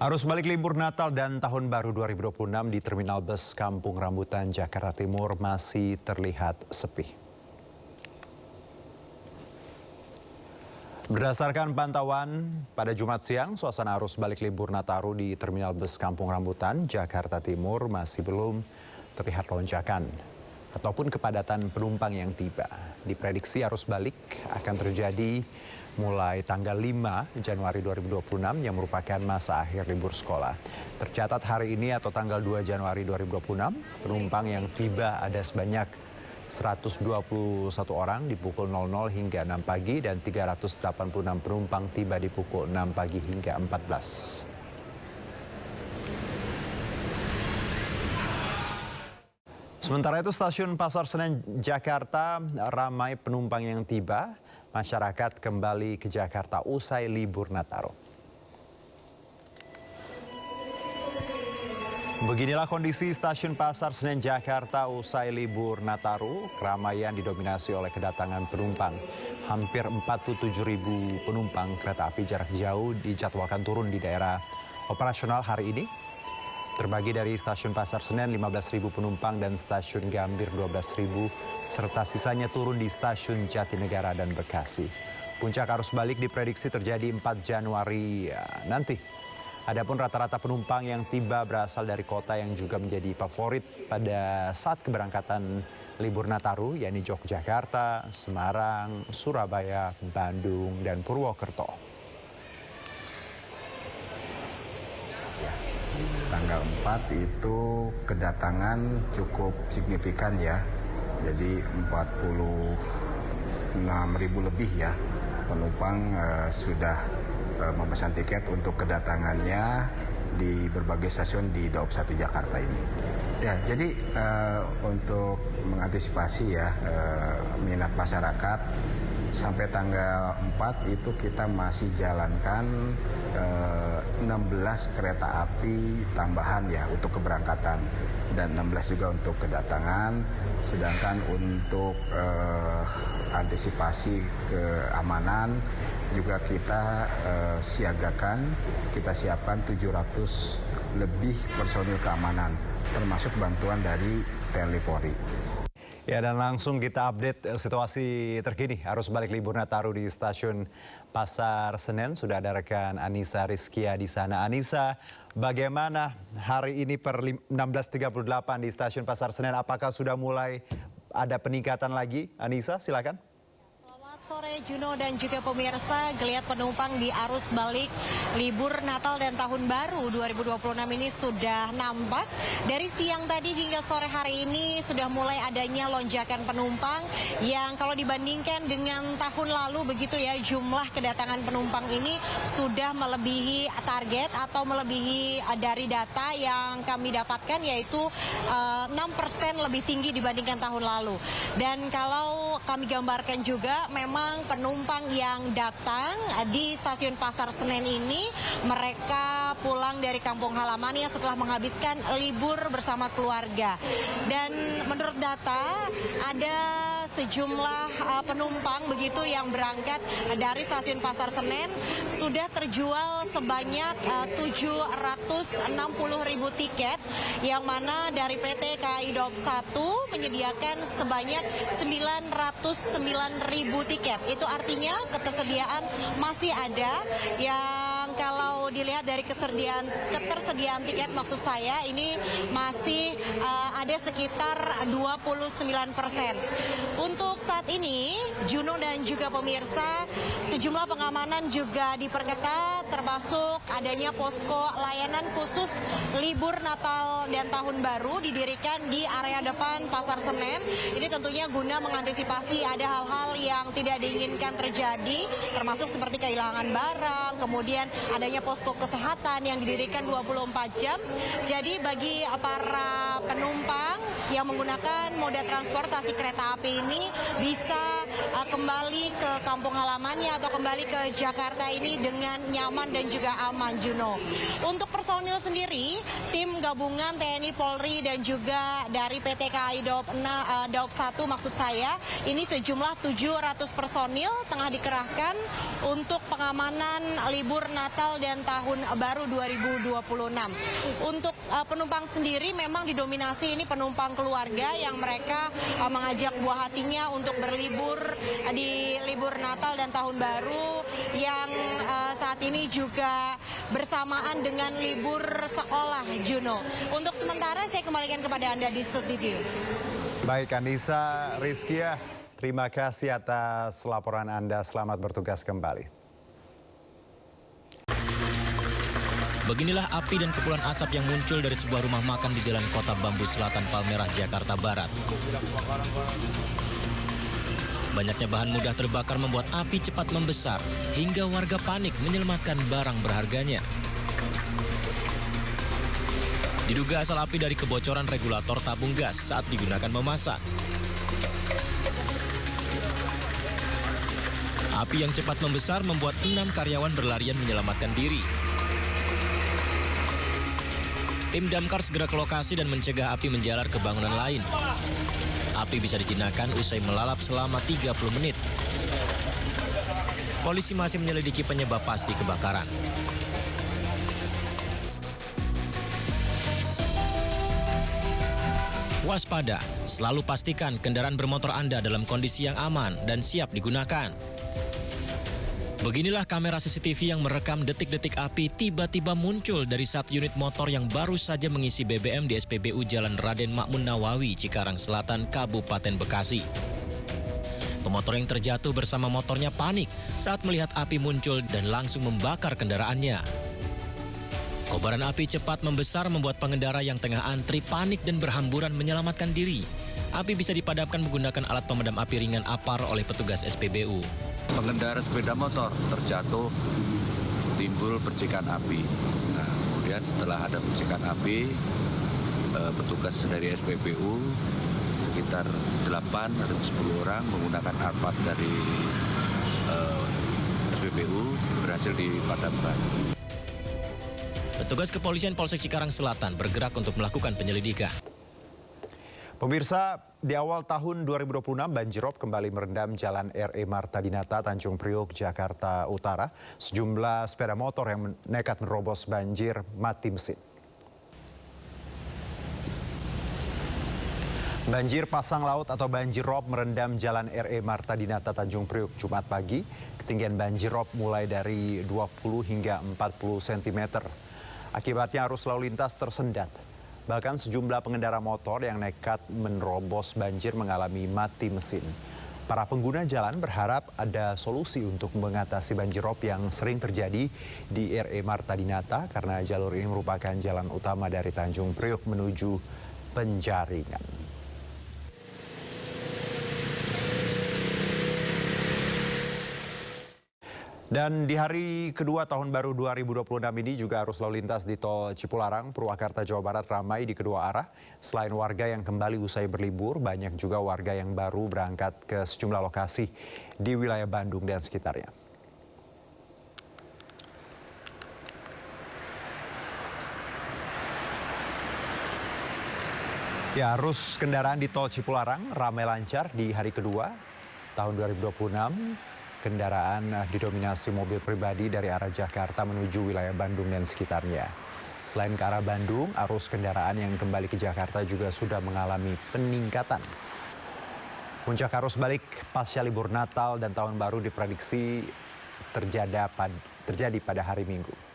Arus balik libur Natal dan Tahun Baru 2026 di Terminal Bus Kampung Rambutan, Jakarta Timur masih terlihat sepi. Berdasarkan pantauan pada Jumat siang, suasana arus balik libur Nataru di Terminal Bus Kampung Rambutan, Jakarta Timur masih belum terlihat lonjakan ataupun kepadatan penumpang yang tiba. Diprediksi arus balik akan terjadi mulai tanggal 5 Januari 2026 yang merupakan masa akhir libur sekolah. Tercatat hari ini atau tanggal 2 Januari 2026, penumpang yang tiba ada sebanyak 121 orang di pukul 00 hingga 6 pagi dan 386 penumpang tiba di pukul 6 pagi hingga 14. Sementara itu stasiun Pasar Senen Jakarta ramai penumpang yang tiba. Masyarakat kembali ke Jakarta usai libur Nataru. Beginilah kondisi stasiun Pasar Senen Jakarta usai libur Nataru. Keramaian didominasi oleh kedatangan penumpang. Hampir 47.000 penumpang kereta api jarak jauh dijadwalkan turun di daerah operasional hari ini. Terbagi dari stasiun Pasar Senen 15.000 penumpang dan stasiun Gambir 12.000 serta sisanya turun di stasiun Jatinegara dan Bekasi. Puncak arus balik diprediksi terjadi 4 Januari nanti. Adapun rata-rata penumpang yang tiba berasal dari kota yang juga menjadi favorit pada saat keberangkatan libur Nataru, yakni Yogyakarta, Semarang, Surabaya, Bandung, dan Purwokerto. Tanggal 4 itu kedatangan cukup signifikan ya. Jadi 46.000 lebih ya penumpang sudah memesan tiket untuk kedatangannya di berbagai stasiun di Daup 1 Jakarta ini. Ya, jadi untuk mengantisipasi ya minat masyarakat sampai tanggal 4 itu kita masih jalankan 16 kereta api tambahan ya untuk keberangkatan dan 16 juga untuk kedatangan. Sedangkan untuk antisipasi keamanan juga kita siapkan 700 lebih personil keamanan termasuk bantuan dari TNI Polri. Ya, dan langsung kita update situasi terkini arus balik libur Nataru di stasiun Pasar Senen. Sudah ada rekan Anissa Rizkia di sana. Anissa, bagaimana hari ini per 16.38 di stasiun Pasar Senen? Apakah sudah mulai ada peningkatan lagi? Anissa, silakan. Sore Juno dan juga pemirsa, geliat penumpang di arus balik libur Natal dan Tahun Baru 2026 ini sudah nampak. Dari siang tadi hingga sore hari ini sudah mulai adanya lonjakan penumpang yang kalau dibandingkan dengan tahun lalu begitu ya, jumlah kedatangan penumpang ini sudah melebihi target atau melebihi dari data yang kami dapatkan, yaitu 6% lebih tinggi dibandingkan tahun lalu. Dan kalau kami gambarkan juga memang penumpang yang datang di stasiun Pasar Senen ini mereka pulang dari kampung halamannya setelah menghabiskan libur bersama keluarga. Dan menurut data ada sejumlah penumpang begitu yang berangkat dari stasiun Pasar Senen sudah terjual sebanyak 760.000 tiket, yang mana dari PT KAI Daup 1 menyediakan sebanyak 909.000 tiket. Itu artinya ketersediaan masih ada, yang kalau dilihat dari ketersediaan tiket maksud saya ini masih ada sekitar 29%. Untuk saat ini, Juno dan juga pemirsa, sejumlah pengamanan juga diperketat, termasuk adanya posko layanan khusus libur Natal dan Tahun Baru didirikan di area depan Pasar Senen. Ini tentunya guna mengantisipasi ada hal-hal yang tidak diinginkan terjadi, termasuk seperti kehilangan barang, kemudian adanya posko kesehatan yang didirikan 24 jam. Jadi bagi para penumpang yang menggunakan moda transportasi kereta api ini bisa kembali ke kampung halamannya atau kembali ke Jakarta ini dengan nyaman dan juga aman, Juno. Untuk personil sendiri, tim gabungan TNI Polri dan juga dari PT KAI Daup 1 maksud saya, ini sejumlah 700 personil tengah dikerahkan untuk pengamanan libur Natal Natal dan Tahun Baru 2026. Untuk penumpang sendiri memang didominasi ini penumpang keluarga yang mereka mengajak buah hatinya untuk berlibur di libur Natal dan Tahun Baru yang saat ini juga bersamaan dengan libur sekolah, Juno. Untuk sementara saya kembalikan kepada Anda di studio. Baik, Anissa Rizkia, terima kasih atas laporan Anda. Selamat bertugas kembali. Beginilah api dan kepulan asap yang muncul dari sebuah rumah makan di Jalan Kota Bambu Selatan, Palmerah, Jakarta Barat. Banyaknya bahan mudah terbakar membuat api cepat membesar, hingga warga panik menyelamatkan barang berharganya. Diduga asal api dari kebocoran regulator tabung gas saat digunakan memasak. Api yang cepat membesar membuat 6 karyawan berlarian menyelamatkan diri. Tim damkar segera ke lokasi dan mencegah api menjalar ke bangunan lain. Api bisa dijinakan usai melalap selama 30 menit. Polisi masih menyelidiki penyebab pasti kebakaran. Waspada, selalu pastikan kendaraan bermotor Anda dalam kondisi yang aman dan siap digunakan. Beginilah kamera CCTV yang merekam detik-detik api tiba-tiba muncul dari satu unit motor yang baru saja mengisi BBM di SPBU Jalan Raden Makmun Nawawi, Cikarang Selatan, Kabupaten Bekasi. Pemotor yang terjatuh bersama motornya panik saat melihat api muncul dan langsung membakar kendaraannya. Kobaran api cepat membesar membuat pengendara yang tengah antri panik dan berhamburan menyelamatkan diri. Api bisa dipadamkan menggunakan alat pemadam api ringan APAR oleh petugas SPBU. Pengendara sepeda motor terjatuh, timbul percikan api. Nah, kemudian setelah ada percikan api, petugas dari SPBU sekitar 8 atau 10 orang menggunakan APAR dari SPBU berhasil dipadamkan. Petugas kepolisian Polsek Cikarang Selatan bergerak untuk melakukan penyelidikan. Pemirsa, di awal tahun 2026 banjirop kembali merendam Jalan RE Marta Dinata, Tanjung Priok, Jakarta Utara. Sejumlah sepeda motor yang nekat menerobos banjir mati mesin. Banjir pasang laut atau banjirop merendam Jalan RE Marta Dinata, Tanjung Priok, Jumat pagi. Ketinggian banjirop mulai dari 20 hingga 40 cm. Akibatnya arus lalu lintas tersendat. Bahkan sejumlah pengendara motor yang nekat menerobos banjir mengalami mati mesin. Para pengguna jalan berharap ada solusi untuk mengatasi banjirop yang sering terjadi di RE Marta Dinata karena jalur ini merupakan jalan utama dari Tanjung Priok menuju Penjaringan. Dan di hari kedua tahun baru 2026 ini juga arus lalu lintas di tol Cipularang, Purwakarta, Jawa Barat ramai di kedua arah. Selain warga yang kembali usai berlibur, banyak juga warga yang baru berangkat ke sejumlah lokasi di wilayah Bandung dan sekitarnya. Ya, arus kendaraan di tol Cipularang ramai lancar di hari kedua tahun 2026. Kendaraan didominasi mobil pribadi dari arah Jakarta menuju wilayah Bandung dan sekitarnya. Selain ke arah Bandung, arus kendaraan yang kembali ke Jakarta juga sudah mengalami peningkatan. Puncak arus balik pasca libur Natal dan Tahun Baru diprediksi terjadi pada hari Minggu.